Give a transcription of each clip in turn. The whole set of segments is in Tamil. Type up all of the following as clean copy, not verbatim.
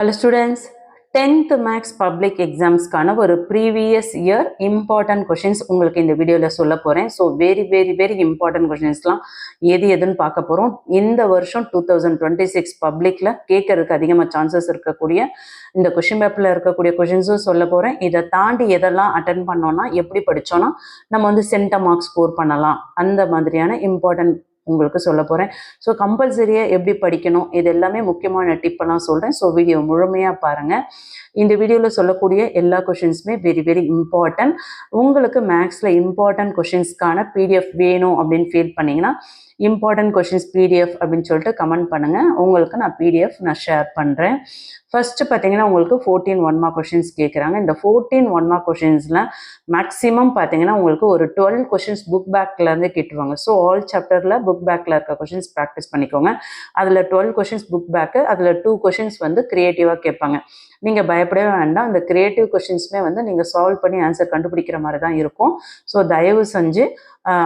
Hello students, 10th Max Public Exams கான ஒரு previous year important questions உங்களுக்கு இந்த வீடியோவில் சொல்ல போகிறேன். ஸோ very important questionsலாம் எதுன்னு பார்க்க போகிறோம். இந்த வருஷம் 2026 பப்ளிக்கில் கேட்கறதுக்கு அதிகமாக சான்சஸ் இருக்கக்கூடிய இந்த கொஷின் பேப்பரில் இருக்கக்கூடிய கொஷின்ஸும் சொல்ல போகிறேன். இதை தாண்டி எதெல்லாம் அட்டன் பண்ணோன்னா எப்படி படித்தோன்னா நம்ம வந்து சென்டம் மார்க்ஸ் ஸ்கோர் பண்ணலாம், அந்த மாதிரியான இம்பார்ட்டன்ட் உங்களுக்கு சொல்ல போகிறேன். ஸோ கம்பல்சரியாக எப்படி படிக்கணும் இது எல்லாமே முக்கியமான டிப்பெல்லாம் சொல்கிறேன். ஸோ வீடியோ முழுமையாக பாருங்கள். இந்த வீடியோவில் சொல்லக்கூடிய எல்லா கொஷின்ஸுமே வெரி இம்பார்ட்டன்ட். உங்களுக்கு மேக்ஸில் இம்பார்ட்டன்ட் கொஷின்ஸ்க்கான பிடிஎஃப் வேணும் அப்படின்னு ஃபீல் பண்ணிங்கன்னா இம்பார்ட்டன்ட் கொஷின்ஸ் பிடிஎஃப் அப்படின்னு சொல்லிட்டு கமெண்ட் பண்ணுங்கள். உங்களுக்கு நான் பிடிஎஃப் ஷேர் பண்ணுறேன். ஃபர்ஸ்ட் பார்த்தீங்கன்னா உங்களுக்கு 14 1 மார்க் கொஷின்ஸ் கேட்குறாங்க. இந்த 14 1 மார்க் கொஷின்ஸில் மேக்ஸிமம் பார்த்தீங்கன்னா உங்களுக்கு ஒரு 12 கொஷின்ஸ் புக் பேக்லேருந்து கேட்டுருவாங்க. ஸோ ஆல் சாப்டரில் புக் பேக்கில் இருக்க கொஷின்ஸ் ப்ராக்டிஸ் பண்ணிக்கோங்க. அதில் 12 கொஷின்ஸ் புக் பேக்கு, அதில் 2 கொஷின்ஸ் வந்து க்ரியேட்டிவாக கேட்பாங்க. நீங்கள் பயப்படவே வேண்டாம். அந்த க்ரியேட்டிவ் கொஷின்ஸுமே வந்து நீங்கள் சால்வ் பண்ணி ஆன்சர் கண்டுபிடிக்கிற மாதிரி தான் இருக்கும். ஸோ தயவு செஞ்சு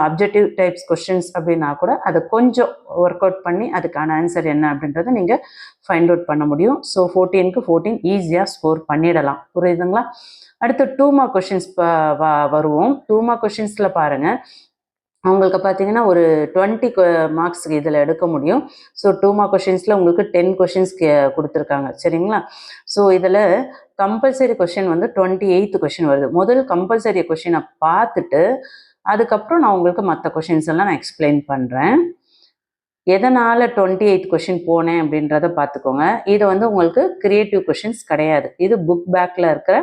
அப்ஜெக்டிவ் டைப்ஸ் கொஷின்ஸ் அப்படின்னா கூட அதை கொஞ்சம் ஒர்க் அவுட் பண்ணி அதுக்கான ஆன்சர் என்ன அப்படின்றத நீங்கள் ஃபைண்ட் அவுட் பண்ண முடியும். ஸோ 14க்கு 14 ஈஸியாக ஸ்கோர் பண்ணிடலாம். புரியுதுங்களா? அடுத்து 2 மார்க் கொஷின்ஸ் வருவோம். 2 மார்க் கொஷின்ஸில் பாருங்கள், உங்களுக்கு பார்த்தீங்கன்னா ஒரு 20 மார்க்ஸ்க்கு இதில் எடுக்க முடியும். ஸோ 2 மார்க் கொஷின்ஸில் உங்களுக்கு 10 கொஷின்ஸ் கொடுத்துருக்காங்க. சரிங்களா? ஸோ இதில் கம்பல்சரி கொஷின் வந்து 28th கொஷின் வருது. முதல் கம்பல்சரி கொஷினை பார்த்துட்டு அதுக்கப்புறம் நான் உங்களுக்கு மற்ற கொஷின்ஸ் எல்லாம் நான் எக்ஸ்பிளைன் பண்ணுறேன். எதனால் 28th கொஷின் போனேன் அப்படின்றத பார்த்துக்கோங்க. இது வந்து உங்களுக்கு கிரியேட்டிவ் கொஷின்ஸ் கிடையாது, இது புக் பேக்கில் இருக்கிற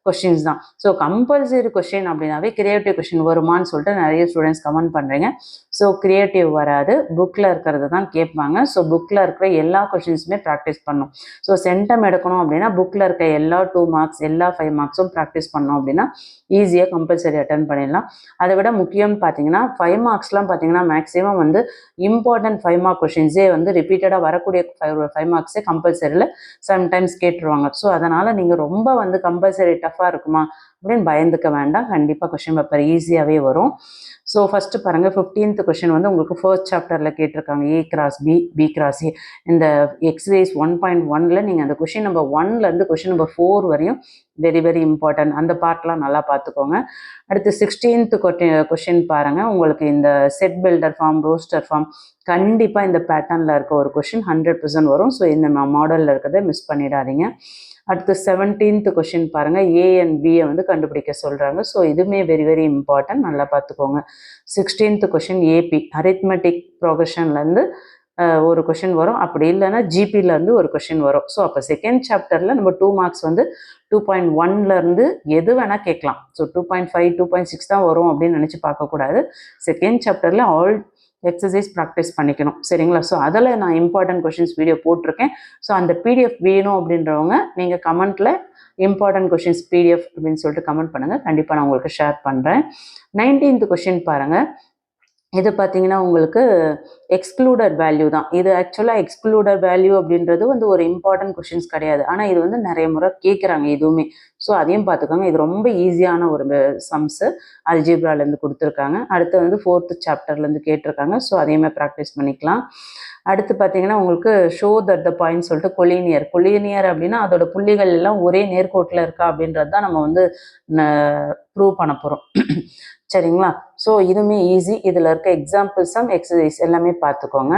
கொஷின்ஸ் தான். ஸோ கம்பல்சரி கொஷின் அப்படின்னாவே கிரியேட்டிவ் கொஷின் வருமானு சொல்லிட்டு நிறைய ஸ்டூடெண்ட்ஸ் கமெண்ட் பண்ணுறீங்க. ஸோ கிரியேட்டிவ் வராது, புக்கில் இருக்கிறது தான் கேட்பாங்க. ஸோ புக்கில் இருக்கிற எல்லா கொஷின்ஸுமே ப்ராக்டிஸ் பண்ணணும். ஸோ சென்டம் எடுக்கணும் அப்படின்னா புக்கில் இருக்க எல்லா 2 மார்க்ஸ் எல்லா 5 மார்க்ஸும் ப்ராக்டிஸ் பண்ணோம் அப்படின்னா ஈஸியாக கம்பல்சரி அட்டன் பண்ணிடலாம். அதை விட முக்கியம் பார்த்தீங்கன்னா 5 மார்க்ஸ்லாம் பார்த்தீங்கன்னா மேக்ஸிமம் வந்து இம்பார்ட்டன்ட் 5 மார்க் கொஷின்ஸே வந்து ரிப்பீட்டடாக வரக்கூடிய 5 மார்க்ஸே கம்பல்சரியில் சம்டைம்ஸ் கேட்டுருவாங்க. ஸோ அதனால் நீங்கள் ரொம்ப வந்து கம்பல்சரி டஃபாக இருக்குமா அப்படின்னு பயந்துக்க வேண்டாம். கண்டிப்பாக கொஷின் பேப்பர் ஈஸியாகவே வரும். ஸோ ஃபஸ்ட்டு பாருங்கள், 15th கொஷின் வந்து உங்களுக்கு ஃபர்ஸ்ட் சாப்டரில் கேட்டிருக்காங்க. A cross B, B cross A. இந்த எக்ஸசைஸ் 1.1ல் நீங்கள் அந்த கொஷின் நம்பர் 1லேருந்து கொஷின் நம்பர் 4 வரையும் வெரி இம்பார்ட்டன்ட். அந்த பார்ட்லாம் நல்லா பார்த்துக்கோங்க. அடுத்து 16th கொஷின் பாருங்கள், உங்களுக்கு இந்த set builder form, roster form கண்டிப்பாக இந்த பேட்டர்னில் இருக்க ஒரு கொஷின் 100% வரும். ஸோ இந்த மாடலில் இருக்கிறத மிஸ் பண்ணிடாதீங்க. அடுத்து 17th கொஷின் பாருங்கள், A and B வந்து கண்டுபிடிக்க சொல்கிறாங்க. ஸோ இதுவுமே வெரி இம்பார்ட்டன்ட், நல்லா பார்த்துக்கோங்க. 16th கொஷின் AP அரித்மெட்டிக் ப்ரோக்ரஷன்லேருந்து ஒரு கொஷின் வரும், அப்படி இல்லைன்னா ஜிபிலேருந்து ஒரு கொஷின் வரும். ஸோ அப்போ செகண்ட் சாப்டரில் நம்ம 2 மார்க்ஸ் வந்து 2.1லேருந்து எது வேணால் கேட்கலாம். ஸோ 2.5 2.6 தான் வரும் அப்படின்னு நினச்சி பார்க்கக்கூடாது. செகண்ட் சாப்டரில் ஆல் எக்ஸசைஸ் ப்ராக்டிஸ் பண்ணிக்கணும். சரிங்களா? ஸோ அதில் நான் இம்பார்ட்டன்ட் கொஷின்ஸ் வீடியோ போட்டிருக்கேன். ஸோ அந்த பிடிஎஃப் வேணும் அப்படின்றவங்க நீங்கள் கமெண்ட்டில் இம்பார்ட்டன்ட் கொஷின்ஸ் பிடிஎஃப் அப்படின்னு சொல்லிட்டு கமெண்ட் பண்ணுங்கள். கண்டிப்பாக நான் உங்களுக்கு ஷேர் பண்ணுறேன். 19th கொஷின் பாருங்கள், இது பார்த்தீங்கன்னா உங்களுக்கு எக்ஸ்க்ளூடட் வேல்யூ தான். இது ஆக்சுவலாக எக்ஸ்க்ளூடட் வேல்யூ அப்படின்றது வந்து ஒரு இம்பார்ட்டன்ட் கொஷின்ஸ் கிடையாது, ஆனால் இது வந்து நிறைய முறை கேட்குறாங்க இதுவுமே. ஸோ அதையும் பார்த்துக்கோங்க. இது ரொம்ப ஈஸியான ஒரு சம்ஸு அல்ஜிப்ராலேருந்து கொடுத்துருக்காங்க. அடுத்து வந்து 4th சாப்டர்லேருந்து கேட்டிருக்காங்க. ஸோ அதையுமே ப்ராக்டிஸ் பண்ணிக்கலாம். அடுத்து பார்த்தீங்கன்னா உங்களுக்கு ஷோ தட் த பாயிண்ட் சொல்லிட்டு கொலினியர் அப்படின்னா அதோட புள்ளிகள் எல்லாம் ஒரே நேர்கோட்டில் இருக்கா அப்படின்றது தான் நம்ம வந்து ப்ரூவ் பண்ண போகிறோம். சரிங்களா? ஸோ இதுவுமே ஈஸி. இதில் இருக்க எக்ஸாம்பிள் சம், எக்ஸசைஸ் எல்லாமே பார்த்துக்கோங்க.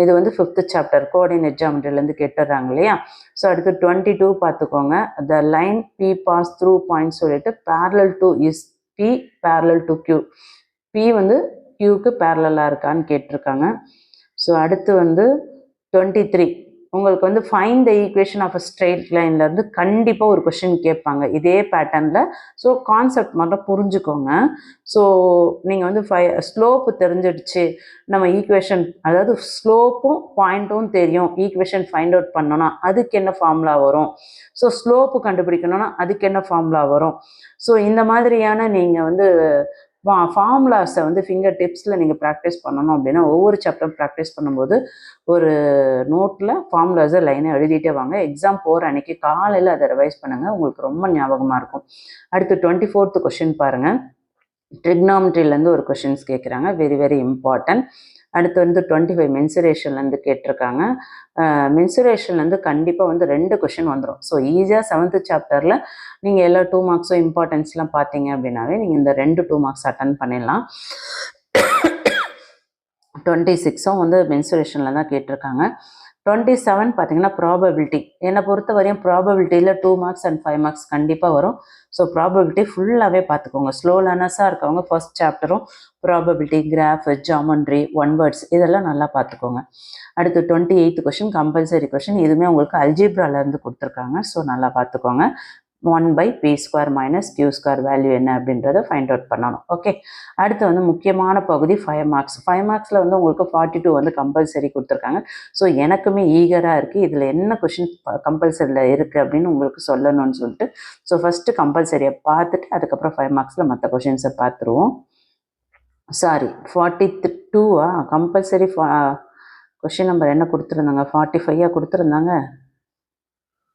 இது வந்து 5th சாப்டர் கோஆர்டினேட் ஜியோமெட்ரிலேருந்து கேட்டுடுறாங்க இல்லையா? ஸோ அடுத்து 22 பார்த்துக்கோங்க. The line P pass through point சொல்லிட்டு parallel to is P parallel to Q. P வந்து Qக்கு பேரலாக இருக்கான்னு கேட்டிருக்காங்க. ஸோ அடுத்து வந்து 23 உங்களுக்கு வந்து find the equation of a straight லைன்லேருந்து கண்டிப்பாக ஒரு கொஷின் கேட்பாங்க இதே பேட்டர்னில். ஸோ கான்செப்ட் மட்டும் புரிஞ்சுக்கோங்க. ஸோ நீங்கள் வந்து ஸ்லோப்பு தெரிஞ்சிடுச்சு, நம்ம ஈக்குவேஷன் அதாவது ஸ்லோப்பும் பாயிண்ட்டும் தெரியும், ஈக்குவேஷன் ஃபைண்ட் அவுட் பண்ணோன்னா அதுக்கு என்ன ஃபார்முலா வரும், ஸோ ஸ்லோப்பு கண்டுபிடிக்கணும்னா அதுக்கு என்ன ஃபார்முலா வரும். ஸோ இந்த மாதிரியான நீங்கள் வந்து ஃபார்முலாஸை வந்து ஃபிங்கர் டிப்ஸில் நீங்கள் ப்ராக்டிஸ் பண்ணணும் அப்படின்னா ஒவ்வொரு சாப்டரும் ப்ராக்டிஸ் பண்ணும்போது ஒரு நோட்டில் ஃபார்முலாஸை லைனை எழுதிட்டே வாங்க. எக்ஸாம் போகிற அன்றைக்கி காலையில் அதை ரிவைஸ் பண்ணுங்கள், உங்களுக்கு ரொம்ப ஞாபகமாக இருக்கும். அடுத்து 24th கொஷின் பாருங்கள், ட்ரிக்னாமெட்ரிலேருந்து ஒரு கொஷின்ஸ் கேட்குறாங்க. Very important. அடுத்து வந்து 25 மென்சுரேஷன்லேருந்து கேட்டிருக்காங்க. மென்சுரேஷன்லேருந்து கண்டிப்பாக வந்து 2 கொஷின் வந்துடும். ஸோ ஈஸியாக 7th சாப்டரில் நீங்கள் எல்லா 2 மார்க்ஸும் இம்பார்ட்டன்ஸ்லாம் பார்த்தீங்க அப்படின்னாவே நீங்கள் இந்த 2 மார்க்ஸ் அட்டன் பண்ணிடலாம். 26ம் வந்து மென்சுரேஷனில் தான் கேட்டிருக்காங்க. 27 பார்த்தீங்கன்னா ப்ராபபிலிட்டி. என்னை பொறுத்த வரையும் ப்ராபபிலிட்டியில் 2 மார்க்ஸ் அண்ட் 5 மார்க்ஸ் கண்டிப்பாக வரும். ஸோ ப்ராபபிலிட்டி ஃபுல்லாகவே பார்த்துக்கோங்க. ஸ்லோ லேர்னர்ஸாக இருக்கவங்க ஃபர்ஸ்ட் சாப்டரும் probability, graph, geometry, one words இதெல்லாம் நல்லா பார்த்துக்கோங்க. அடுத்து 28th கொஷின் கம்பல்சரி கொஷின். இதுவுமே உங்களுக்கு அல்ஜிப்ராலேருந்து கொடுத்துருக்காங்க. ஸோ நல்லா பார்த்துக்கோங்க. 1/p² - q² வேல்யூ என்ன அப்படின்றத ஃபைண்ட் அவுட் பண்ணணும். ஓகே, அடுத்து வந்து முக்கியமான பகுதி 5 மார்க்ஸ். 5 மார்க்ஸில் வந்து உங்களுக்கு 42 வந்து கம்பல்சரி கொடுத்துருக்காங்க. ஸோ எனக்குமே ஈகராக இருக்குது இதில் என்ன கொஷின் கம்பல்சரியில் இருக்குது அப்படின்னு உங்களுக்கு சொல்லணும்னு சொல்லிட்டு. ஸோ ஃபஸ்ட்டு கம்பல்சரியை பார்த்துட்டு அதுக்கப்புறம் 5 மார்க்ஸில் மற்ற கொஷின்ஸை பார்த்துருவோம். சாரி 42வா கம்பல்சரி கொஷின் நம்பர் என்ன கொடுத்துருந்தாங்க? 45 கொடுத்துருந்தாங்க.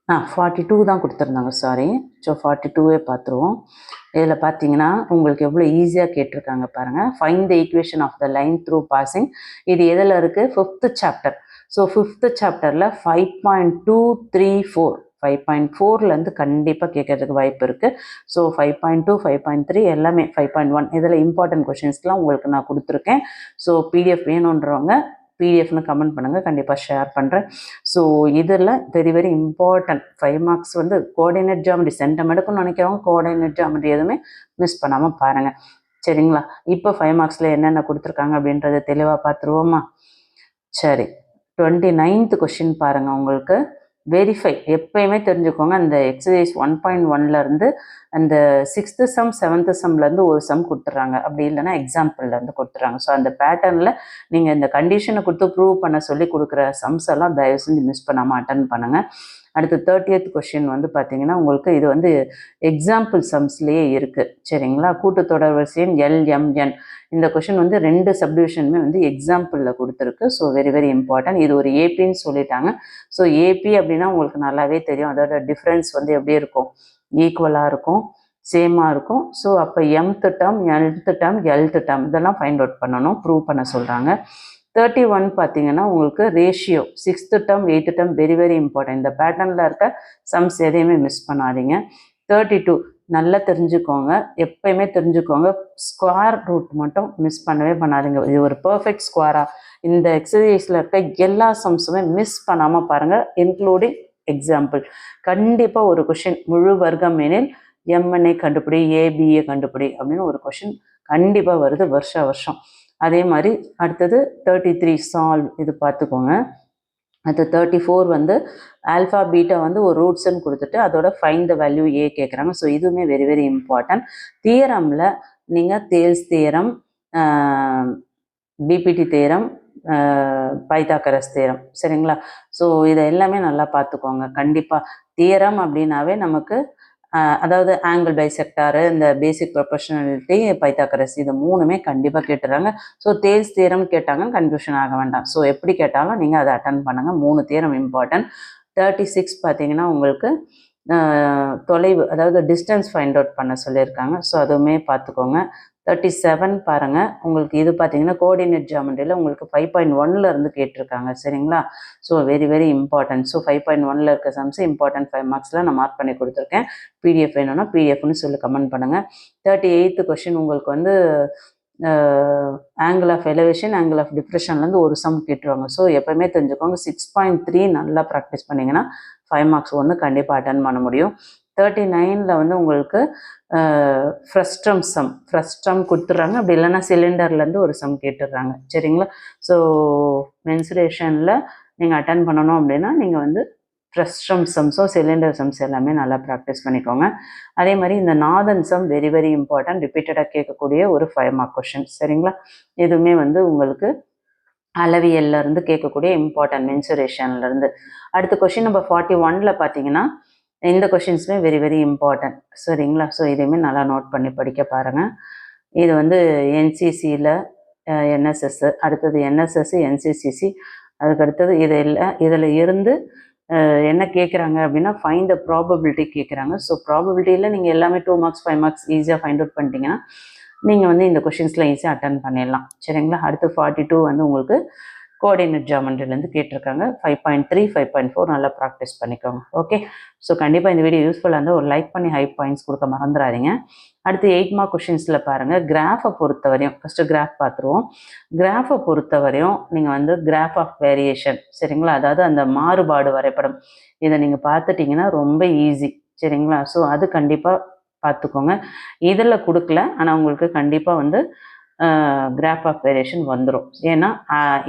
42 தான் கொடுத்துருந்தாங்க, சாரி. ஸோ 42வே பார்த்துருவோம். இதில் பார்த்தீங்கன்னா உங்களுக்கு எவ்வளோ ஈஸியாக கேட்டிருக்காங்க பாருங்கள். Find the equation of the line through passing. இது எதில் இருக்குது? 5th chapter. ஸோ 5th சாப்டரில் 5.234 5.4லேருந்து கண்டிப்பாக கேட்கறதுக்கு வாய்ப்பு இருக்குது. ஸோ 5.2, 5.3 எல்லாமே 5.1 இதில் இம்பார்ட்டன்ட் கொஷின்ஸ்லாம் உங்களுக்கு நான் கொடுத்துருக்கேன். ஸோ பிடிஎஃப் வேணுன்றவங்க பிடிஎஃப்னு கமெண்ட் பண்ணுங்கள், கண்டிப்பாக ஷேர் பண்ணுறேன். ஸோ இதில் வெரி வெரி இம்பார்ட்டன்ட் 5 மார்க்ஸ் வந்து கோஆர்டினேட் ஜாமெட்ரி சென்டம் எடுக்கணும்னு நினைக்கிறவங்க கோஆர்டினேட் ஜாமெட்ரி எதுவுமே மிஸ் பண்ணாமல் பாருங்கள், சரிங்களா? இப்போ 5 மார்க்ஸில் என்னென்ன கொடுத்துருக்காங்க அப்படின்றத தெளிவாக பார்த்துருவோமா? சரி, 29th கொஷின் பாருங்கள். உங்களுக்கு வெரிஃபை எப்பயுமே தெரிஞ்சுக்கோங்க. அந்த எக்ஸசைஸ் 1.1லேருந்து அந்த 6th சம் 7th சம்லேருந்து ஒரு சம் கொடுத்துட்றாங்க, அப்படி இல்லைன்னா எக்ஸாம்பிள்லேருந்து கொடுத்துட்றாங்க. ஸோ அந்த பேட்டர்னில் நீங்கள் இந்த கண்டிஷனை கொடுத்து ப்ரூவ் பண்ண சொல்லி கொடுக்குற சம்ஸ் எல்லாம் தயவு செஞ்சு மிஸ் பண்ணாமல் அட்டன் பண்ணுங்கள். அடுத்து 30th கொஷின் வந்து பார்த்தீங்கன்னா உங்களுக்கு இது வந்து எக்ஸாம்பிள் சம்ஸ்லேயே இருக்குது, சரிங்களா? கூட்டுத்தொடர் வரிசையின் LMN இந்த கொஷின் வந்து 2 சப்டிவிஷனுமே வந்து எக்ஸாம்பிளில் கொடுத்துருக்கு. So very very important. இது ஒரு ஏபின்னு சொல்லிட்டாங்க. ஸோ ஏபி அப்படின்னா உங்களுக்கு நல்லாவே தெரியும், அதோட டிஃப்ரென்ஸ் வந்து எப்படி இருக்கும்? ஈக்குவலாக இருக்கும், சேமாக இருக்கும். ஸோ அப்போ mth term, nth term, lth term இதெல்லாம் ஃபைண்ட் அவுட் பண்ணணும், ப்ரூவ் பண்ண சொல்கிறாங்க. 31 பார்த்தீங்கன்னா உங்களுக்கு ratio 6th term 8th term very very important. இந்த பேட்டர்னில் இருக்க சம்ஸ் எதையுமே மிஸ் பண்ணாதீங்க. 32 நல்லா தெரிஞ்சுக்கோங்க, எப்பயுமே தெரிஞ்சுக்கோங்க, ஸ்கொயர் ரூட் மட்டும் மிஸ் பண்ணவே பண்ணாதீங்க. இது ஒரு பர்ஃபெக்ட் ஸ்கொயராக இந்த எக்ஸசைஸில் இருக்க எல்லா சம்ஸுமே மிஸ் பண்ணாமல் பாருங்கள், இன்க்ளூடிங் எக்ஸாம்பிள். கண்டிப்பாக ஒரு கொஷின் முழு வர்க்கம் எனில் MNஐ கண்டுபிடி, ABயை கண்டுபிடி அப்படின்னு ஒரு கொஷின் கண்டிப்பாக வருது வருஷம். அதே மாதிரி அடுத்தது 33 சால்வ், இது பார்த்துக்கோங்க. அடுத்து 34 வந்து ஆல்ஃபா பீட்டா வந்து ஒரு ரூட்ஸ்ன்னு கொடுத்துட்டு அதோட ஃபைண்ட் த வேல்யூ A கேட்குறாங்க. ஸோ இதுவுமே வெரி வெரி இம்பார்ட்டன்ட். தியரமில் நீங்கள் Thales theorem, BPT theorem, Pythagoras theorem, சரிங்களா? ஸோ இதை எல்லாமே நல்லா பார்த்துக்கோங்க. கண்டிப்பாக தியரம் அப்படின்னாவே நமக்கு அதாவது ஆங்கிள் பைசெக்டாரு, இந்த பேசிக் ப்ரொபோர்ஷனாலிட்டி, பைத்தாகரஸ் இது 3மே கண்டிப்பாக கேட்டுறாங்க. ஸோ தேல்ஸ் தியரம் கேட்டாங்க, கன்ஃபியூஷன் ஆக வேண்டாம். ஸோ எப்படி கேட்டாலும் நீங்கள் அதை அட்டன் பண்ணுங்கள். 3 தியரம் இம்பார்ட்டன்ட். 36 பார்த்தீங்கன்னா உங்களுக்கு தொலைவு, அதாவது டிஸ்டன்ஸ் ஃபைண்ட் அவுட் பண்ண சொல்லியிருக்காங்க. ஸோ அதுவுமே பார்த்துக்கோங்க. 37 பாருங்கள், உங்களுக்கு இது பார்த்தீங்கன்னா கோஆர்டினேட் ஜாமெட்ரியில் உங்களுக்கு 5.1லேருந்து கேட்டிருக்காங்க, சரிங்களா? So very very important. So 5.1ல் இருக்க சம்ஸ் இம்பார்ட்டன்ட் 5 மார்க்ஸில் நான் மார்க் பண்ணி கொடுத்துருக்கேன். பிடிஎஃப் வேணும்னா பிடிஎஃப்னு சொல்லி கமெண்ட் பண்ணுங்கள். 38th கொஷின் உங்களுக்கு வந்து angle of elevation, angle of டிப்ரெஷன்லேருந்து ஒரு சம் கேட்டுருவாங்க. ஸோ எப்போயுமே தெரிஞ்சுக்கோங்க, 6.3 நல்லா ப்ராக்டிஸ் பண்ணிங்கன்னா 5 மார்க்ஸ் ஒன்று கண்டிப்பாக அட்டன் பண்ண முடியும். 39ல் வந்து உங்களுக்கு ஃப்ரஸ்ட்ரம் சம், ஃப்ரஸ்ட்ரம் கொடுத்துட்றாங்க, அப்படி இல்லைன்னா சிலிண்டர்லேருந்து ஒரு சம் கேட்டுடுறாங்க, சரிங்களா? ஸோ மென்சுரேஷனில் நீங்கள் அட்டன் பண்ணணும் அப்படின்னா நீங்கள் வந்து ஃப்ரஸ்ட்ரம் சம்ஸோ சிலிண்டர் சம்ஸ் எல்லாமே நல்லா ப்ராக்டிஸ் பண்ணிக்கோங்க. அதே மாதிரி இந்த நாதன் சம் வெரி வெரி இம்பார்ட்டன்ட், ரிப்பீட்டடாக கேட்கக்கூடிய ஒரு 5 மார்க் கொஷின், சரிங்களா? இதுவுமே வந்து உங்களுக்கு அளவியல்லேருந்து கேட்கக்கூடிய இம்பார்ட்டன்ட் மென்சுரேஷன்லேருந்து. அடுத்த கொஷின் நம்பர் 41ல் பார்த்தீங்கன்னா இந்த கொஷின்ஸுமே வெரி வெரி இம்பார்ட்டன்ட், சரிங்களா? ஸோ இதையுமே நல்லா நோட் பண்ணி படிக்க பாருங்கள். இது வந்து என்சிசியில் NSS, அடுத்தது NSS NCCC, அதுக்கடுத்தது இதில் இருந்து என்ன கேட்குறாங்க அப்படின்னா ஃபைண்ட் த ப்ராபபிலிட்டி கேட்குறாங்க. ஸோ ப்ராபபிலிட்டியில் நீங்கள் எல்லாமே 2 மார்க்ஸ் 5 மார்க்ஸ் ஈஸியாக ஃபைண்ட் அவுட் பண்ணிட்டீங்கன்னா நீங்கள் வந்து இந்த கொஷின்ஸில் ஈஸியாக அட்டன் பண்ணிடலாம். சரிங்களா? அடுத்து 42 வந்து உங்களுக்கு கோஆர்டினேட் ஜாமெண்ட்ரிலேருந்து கேட்டிருக்காங்க. 5.3 5.4 நல்லா ப்ராக்டிஸ் பண்ணிக்கோங்க. ஓகே, ஸோ கண்டிப்பாக இந்த வீடியோ யூஸ்ஃபுல்லாக இருந்தால் ஒரு லைக் பண்ணி ஹை பாயிண்ட்ஸ் கொடுக்க மறந்துடாதீங்க. அடுத்து 8 மார்க் கொஷின்ஸில் பாருங்கள். கிராஃபை பொறுத்த வரையும் ஃபஸ்ட்டு கிராஃப் பார்த்துருவோம். கிராஃபை பொறுத்த வரையும் நீங்கள் வந்து கிராஃப் ஆஃப் வேரியேஷன், சரிங்களா, அதாவது அந்த மாறுபாடு வரைபடம், இதை நீங்கள் பார்த்துட்டிங்கன்னா ரொம்ப ஈஸி. சரிங்களா? ஸோ அது கண்டிப்பாக பார்த்துக்கோங்க. இதில் கொடுக்கல, ஆனால் உங்களுக்கு கண்டிப்பாக வந்து கிராஃப் ஆஃப் வேரியேஷன் வந்துடும். ஏன்னா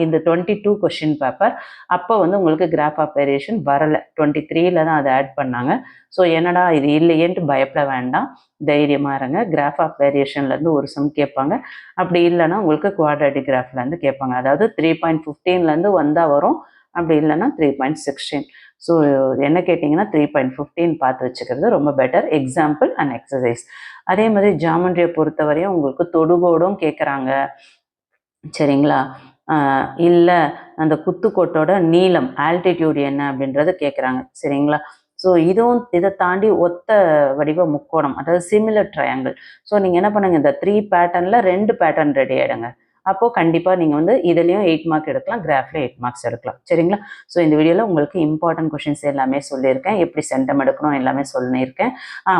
இந்த 22 கொஷின் பேப்பர் அப்போ வந்து உங்களுக்கு கிராஃப் ஆஃப் வேரியேஷன் வரலை, 23ல் தான் அதை ஆட் பண்ணாங்க. ஸோ என்னடா இது இல்லையேன்ட்டு பயப்பட வேண்டாம், தைரியமாக இருங்க. கிராஃப் ஆஃப் வேரியேஷன்லேருந்து ஒரு சம் கேட்பாங்க, அப்படி இல்லைன்னா உங்களுக்கு குவாட்ராட்டிக் கிராஃப்லேருந்து கேட்பாங்க. அதாவது 3.15லேருந்து வந்தால் வரும், அப்படி இல்லைன்னா 3.16. ஸோ என்ன கேட்டிங்கன்னா 3.15 பார்த்து வச்சுக்கிறது ரொம்ப பெட்டர். Example and exercise. அதே மாதிரி ஜாமெண்ட்ரியை பொறுத்தவரையும் உங்களுக்கு தொடுகோடும் கேட்குறாங்க. சரிங்களா? இல்லை அந்த குத்துக்கோட்டோட நீளம் ஆல்டிடியூட் என்ன அப்படின்றத கேட்குறாங்க. சரிங்களா? ஸோ இதை தாண்டி ஒத்த வடிவ முக்கோணம், அதாவது சிமிலர் ட்ரையாங்கிள். ஸோ நீங்கள் என்ன பண்ணுங்க, இந்த 3 பேட்டர்னில் 2 பேட்டர்ன் ரெடி ஆகிடுங்க. அப்போது கண்டிப்பாக நீங்கள் வந்து இதுலேயும் 8 மார்க் எடுக்கலாம், கிராஃப்ல 8 மார்க்ஸ் எடுக்கலாம். சரிங்களா? ஸோ இந்த வீடியோவில் உங்களுக்கு இம்பார்ட்டன்ட் கொஷின்ஸ் எல்லாமே சொல்லியிருக்கேன், எப்படி சென்டம் எடுக்கணும் எல்லாமே சொல்லியிருக்கேன்.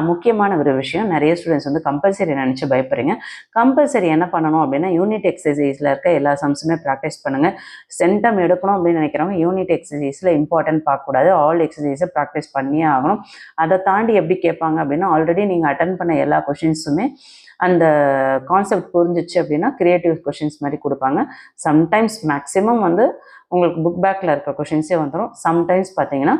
முக்கியமான ஒரு விஷயம், நிறைய ஸ்டூடெண்ட்ஸ் வந்து கம்பல்சரி நினச்சி பயப்படுறீங்க. கம்பல்சரி என்ன பண்ணணும் அப்படின்னா யூனிட் எக்ஸசைஸில் இருக்க எல்லா சம்ஸுமே ப்ராக்டிஸ் பண்ணுங்கள். சென்டம் எடுக்கணும் அப்படின்னு நினைக்கிறவங்க யூனிட் எக்ஸசைஸில் இம்பார்ட்டன்ட் பார்க்கக்கூடாது, ஆல் எக்ஸசைஸை ப்ராக்டிஸ் பண்ணியே ஆகணும். அதை தாண்டி எப்படி கேட்பாங்க அப்படின்னா ஆல்ரெடி நீங்கள் அட்டன் பண்ண எல்லா கொஷின்ஸுமே அந்த கான்செப்ட் புரிஞ்சிச்சு அப்படின்னா கிரியேட்டிவ் கொஷின்ஸ் மாதிரி கொடுப்பாங்க. சம்டைம்ஸ் மேக்ஸிமம் வந்து உங்களுக்கு புக் பேக்கில் இருக்க கொஷின்ஸே வந்துடும். சம்டைம்ஸ் பார்த்தீங்கன்னா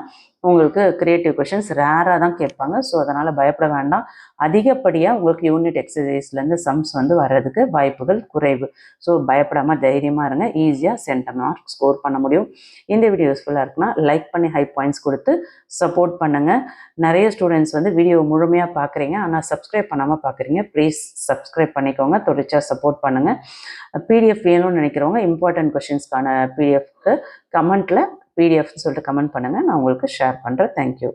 உங்களுக்கு கிரியேட்டிவ் கொஷின்ஸ் ரேராக தான் கேட்பாங்க. ஸோ அதனால் பயப்பட வேண்டாம். அதிகப்படியாக உங்களுக்கு யூனிட் எக்ஸசைஸ்லேருந்து சம்ஸ் வந்து வர்றதுக்கு வாய்ப்புகள் குறைவு. ஸோ பயப்படாமல் தைரியமாக இருங்க, ஈஸியாக சென்டம் மார்க் ஸ்கோர் பண்ண முடியும். இந்த வீடியோ யூஸ்ஃபுல்லாக இருக்குன்னா லைக் பண்ணி ஹை பாயிண்ட்ஸ் கொடுத்து சப்போர்ட் பண்ணுங்கள். நிறைய ஸ்டூடெண்ட்ஸ் வந்து வீடியோ முழுமையாக பார்க்குறீங்க, ஆனால் சப்ஸ்கிரைப் பண்ணாமல் பார்க்குறீங்க. ப்ளீஸ் சப்ஸ்கிரைப் பண்ணிக்கோங்க, தொடர்ச்சியாக சப்போர்ட் பண்ணுங்கள். பிடிஎஃப் வேணும்னு நினைக்கிறவங்க இம்பார்ட்டன்ட் கொஷின்ஸ்க்கான பிடிஎஃப்க்கு கமெண்ட்டில் பிடிஎஃப்னு சொல்லிட்டு கமெண்ட் பண்ணுங்கள், நான் உங்களுக்கு ஷேர் பண்ணுறேன். தேங்க்யூ.